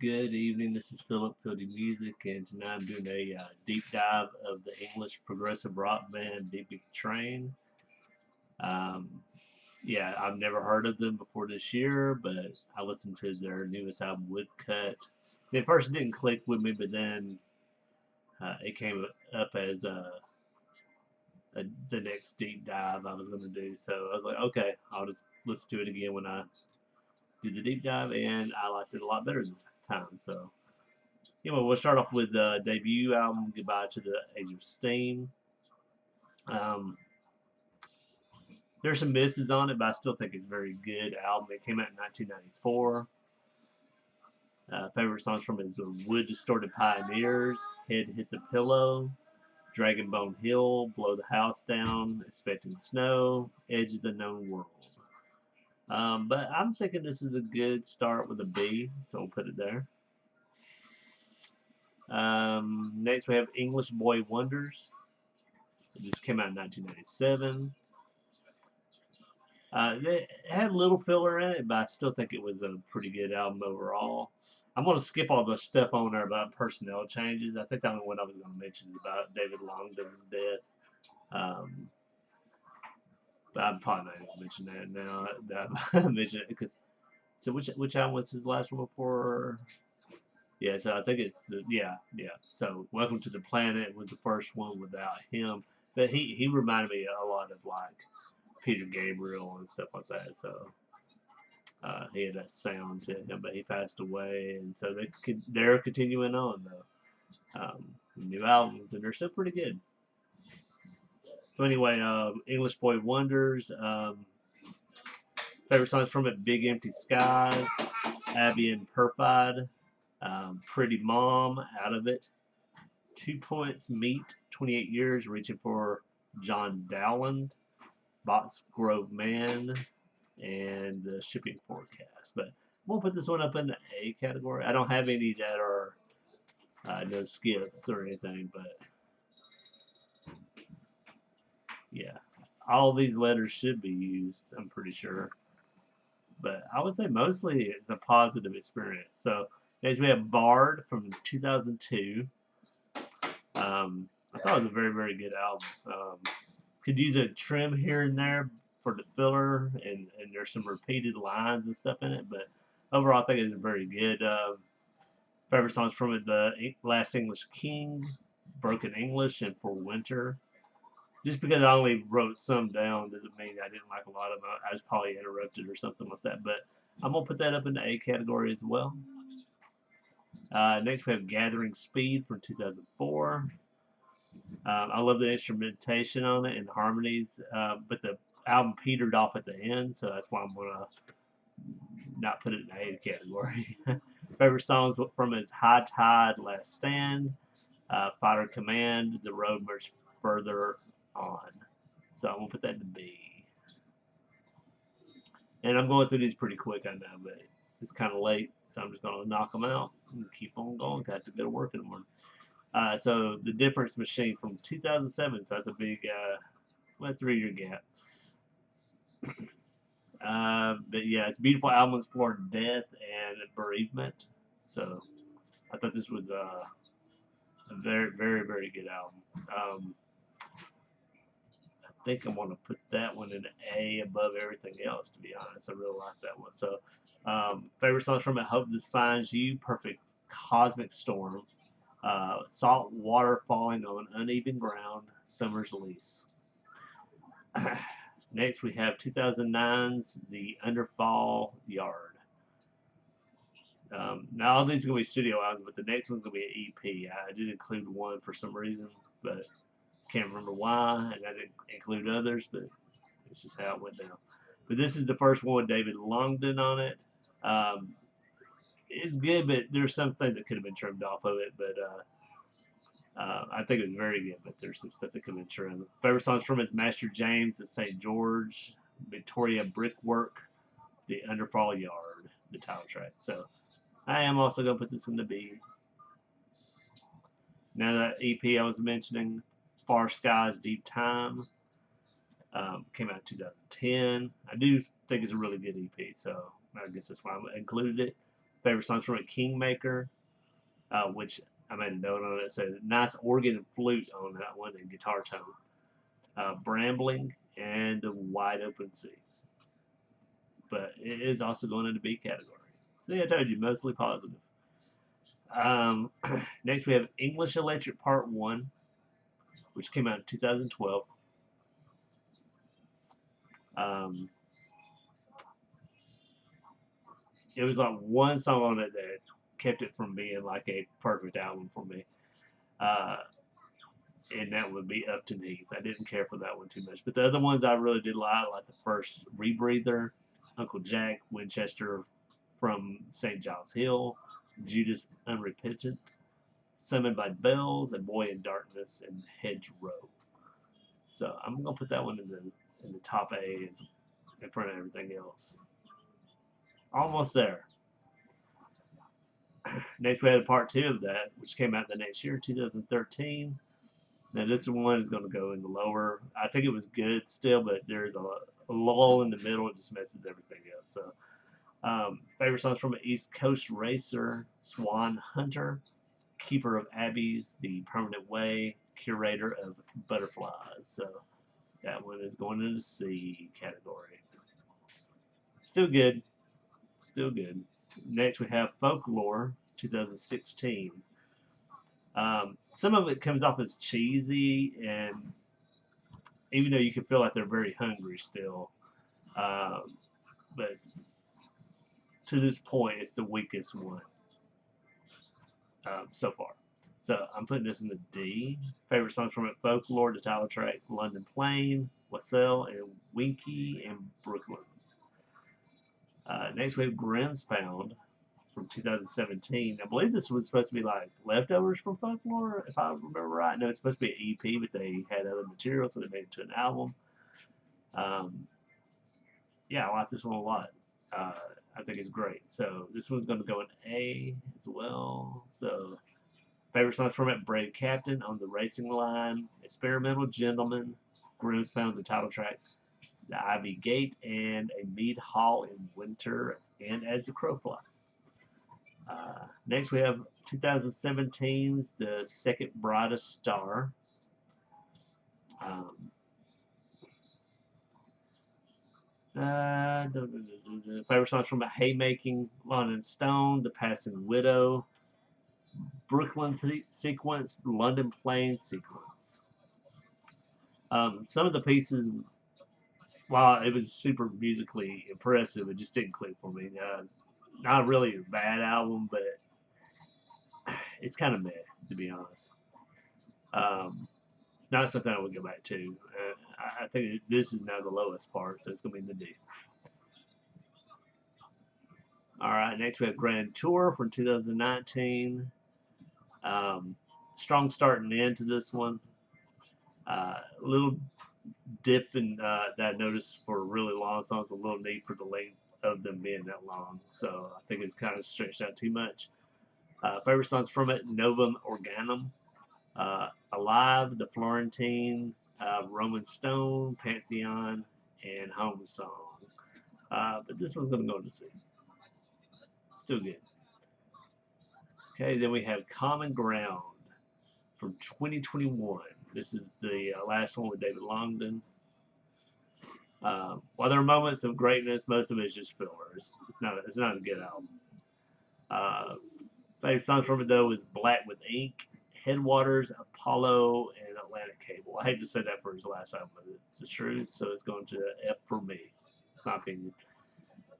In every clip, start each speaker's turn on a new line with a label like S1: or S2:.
S1: Good evening. This is Philip Fieldy Music, and tonight I'm doing a deep dive of the English progressive rock band bigbigtrain. Um, yeah, I've never heard of them before this year, but I listened to their newest album, Woodcut. At first, it didn't click with me, but then it came up as the next deep dive I was going to do. So I was like, okay, I'll just listen to it again when I do the deep dive, and I liked it a lot better this time. So anyway, we'll start off with the debut album, Goodbye to the Age of Steam. Um, there's some misses on it, but I still think it's a very good album. It came out in 1994. Favorite songs from it is Wood Distorted Pioneers, Head Hit the Pillow, Dragon Bone Hill, Blow the House Down, Expecting Snow, Edge of the Known World. But I'm thinking this is a good start with a B, so we'll put it there. Next, we have English Boy Wonders. This came out in 1997. It had a little filler in it, but I still think it was a pretty good album overall. I'm going to skip all the stuff on there about personnel changes. I think the only one I was going to mention is about David Longdon's death. Um, but I'm probably not going to mention that now. That I mentioned it because so which album was his last one before? Yeah, so I think it's yeah. So Welcome to the Planet was the first one without him, but he reminded me a lot of like Peter Gabriel and stuff like that. So he had that sound to him, but he passed away, and so they're continuing on though. New albums, and they're still pretty good. So anyway, English Boy Wonders. Favorite songs from it: Big Empty Skies, Abby and Perfide, Pretty Mom, Out of It, 2 Points, Meet, 28 Years, Reaching for John Dowland, Box Grove Man, and the shipping forecast. But we'll put this one up in the A category. I don't have any that are no skips or anything, but yeah, all these letters should be used. I'm pretty sure, but I would say mostly it's a positive experience. So next we have Bard from 2002. I thought it was a very good album. Could use a trim here and there for the filler, and there's some repeated lines and stuff in it, but overall I think it's very good. Favorite songs from it: The Last English King, Broken English, and For Winter. Just because I only wrote some down doesn't mean I didn't like a lot of them. I was probably interrupted or something like that, but I'm gonna put that up in the A category as well. Next we have Gathering Speed from 2004. I love the instrumentation on it and the harmonies, but the album petered off at the end, so that's why I'm gonna not put it in the A category. Favorite songs from his High Tide, Last Stand, Fighter Command, The Road Much Further On. So I'm gonna put that in the B. And I'm going through these pretty quick, I know, but it's kind of late, so I'm just gonna knock them out and keep on going. Got to go to work in the morning. So the Difference Machine from 2007. So that's a big, 3 year gap. But yeah, it's a beautiful album exploring death and bereavement. So I thought this was a very good album. I think I'm gonna put that one in A above everything else. To be honest, I really like that one. So favorite songs from it: Hope This Finds You, Perfect Cosmic Storm, Salt Water Falling on Uneven Ground, Summer's Lease. Next, we have 2009's The Underfall Yard. Now, all these are going to be studio albums, but the next one's going to be an EP. I did include one for some reason, but can't remember why, and I didn't include others, but it's just how it went down. But this is the first one with David Longdon on it. Um, it's good, but there's some things that could have been trimmed off of it, but I think it was very good, but there's some stuff that could have been trimmed. Favorite songs from it is Master James at St. George, Victoria Brickwork, The Underfall Yard, the title track. So I am also going to put this in the B. Now that EP I was mentioning, Far Skies, Deep Time, came out in 2010. I do think it's a really good EP, so I guess that's why I included it. Favorite songs from a Kingmaker, which I made a note on it. Said nice organ and flute on that one and guitar tone. Brambling and the Wide Open Sea. But it is also going into B category. See, I told you, mostly positive. Um, Next, we have English Electric Part 1, which came out in 2012. Um, it was like one song on it that kept it from being like a perfect album for me. Uh, and that would be Up to Neath. I didn't care for that one too much. But the other ones I really did like the first Rebreather, Uncle Jack, Winchester from St. Giles Hill, Judas Unrepentant, Summoned by Bells, and Boy in Darkness, and Hedgerow. So I'm gonna put that one in the top A in front of everything else. Almost there. Next, we had part 2 of that, which came out the next year, 2013. Now this one is going to go in the lower. I think it was good still, but there's a lull in the middle. It just messes everything up. So, favorite songs from an East Coast Racer, Swan Hunter, Keeper of Abbeys, The Permanent Way, Curator of Butterflies. So that one is going into C category. Still good. Still good. Next we have Folklore, 2016. Some of it comes off as cheesy, and even though you can feel like they're very hungry still, um, but to this point, it's the weakest one so far. So I'm putting this in the D. Favorite songs from it: Folklore, the title track, London Plain, Wassail, and Winky and Brooklands. Next we have Grinspound from 2017. I believe this was supposed to be like leftovers from Folklore, if I remember right. No, it's supposed to be an EP, but they had other material, so they made it to an album. Um, yeah, I like this one a lot. Uh, I think it's great. So this one's going to go in A as well. So favorite songs from it: Brave Captain, On the Racing Line, Experimental Gentleman, Grinspound, the title track, The Ivy Gate, and A Mead Hall in Winter, and As the Crow Flies. Next, we have 2017's The Second Brightest Star. Um, Favorite songs from a Haymaking, London Stone, The Passing Widow, Brooklyn Sequence, London Plain Sequence. Some of the pieces, while it was super musically impressive, it just didn't click for me. Not really a bad album, but it's kind of meh, to be honest. Um, Not something I would go back to. I think this is now the lowest part, so it's going to be in the D. All right, next we have Grand Tour from 2019. Strong start and end to this one. A little dip in that I noticed for really long songs, a little need for the length of them being that long. So I think it's kind of stretched out too much. Favorite songs from it: Novum Organum, Alive, The Florentine, Roman Stone, Pantheon, and Home Song. But this one's going to go to C. Still good. Okay, then we have Common Ground from 2021. This is the last one with David Longdon. While there are moments of greatness, most of it is just filler. It's not a good album. Uh, Favorite songs from it though is Black with Ink, Headwaters, Apollo, and Atlantic Cable. I hate to say that for his last album, but it's the truth, so it's going to F for me. It's my opinion.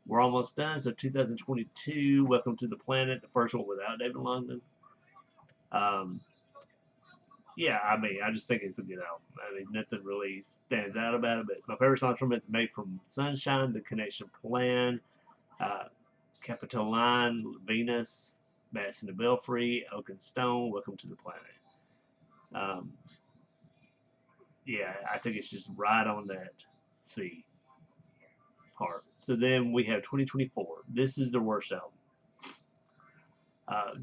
S1: We're almost done. So 2022, Welcome to the Planet, the first one without David Longdon. Um, yeah, I mean, I just think it's a good album. I mean, nothing really stands out about it, but my favorite songs from it is Made from Sunshine, The Connection Plan, uh, Capitoline, Venus, Bats in the Belfry, Oak and Stone, Welcome to the Planet. Um, yeah, I think it's just right on that C part. So then we have 2024. This is the worst album.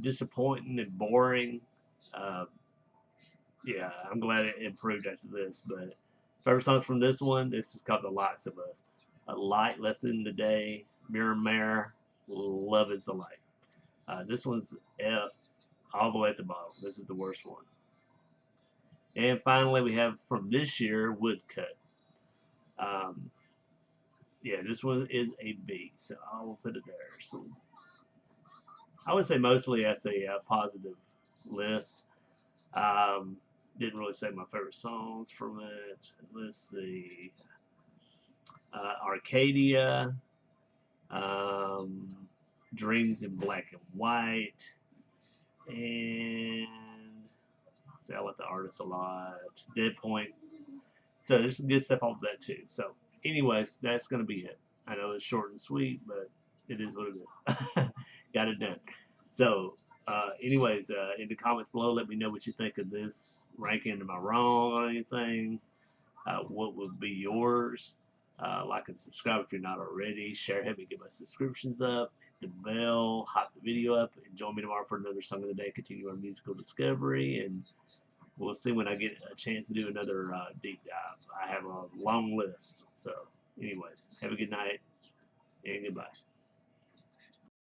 S1: Disappointing and boring. Uh, yeah, I'm glad it improved after this. But favorite songs from this one, this is called The Lights of Us. A Light Left in the Day, Mirror Mirror, Love is the Light. This one's F, all the way at the bottom. This is the worst one. And finally, we have from this year, Woodcut. Um, yeah, this one is a B, so I will put it there. So I would say mostly as a positive list. Um, didn't really say my favorite songs from it. Let's see. Arcadia, um, Dreams in Black and White, and see, I like the artist a lot. Dead Point. So there's some good stuff off of that too. So, anyways, that's gonna be it. I know it's short and sweet, but it is what it is. Got it done. So, in the comments below, let me know what you think of this ranking. Am I wrong on anything? What would be yours? Like and subscribe if you're not already. Share, help me get my subscriptions up. Hit the bell, hop the video up, and join me tomorrow for another song of the day. Continue our musical discovery, and we'll see when I get a chance to do another deep dive. I have a long list. So, anyways, have a good night and goodbye.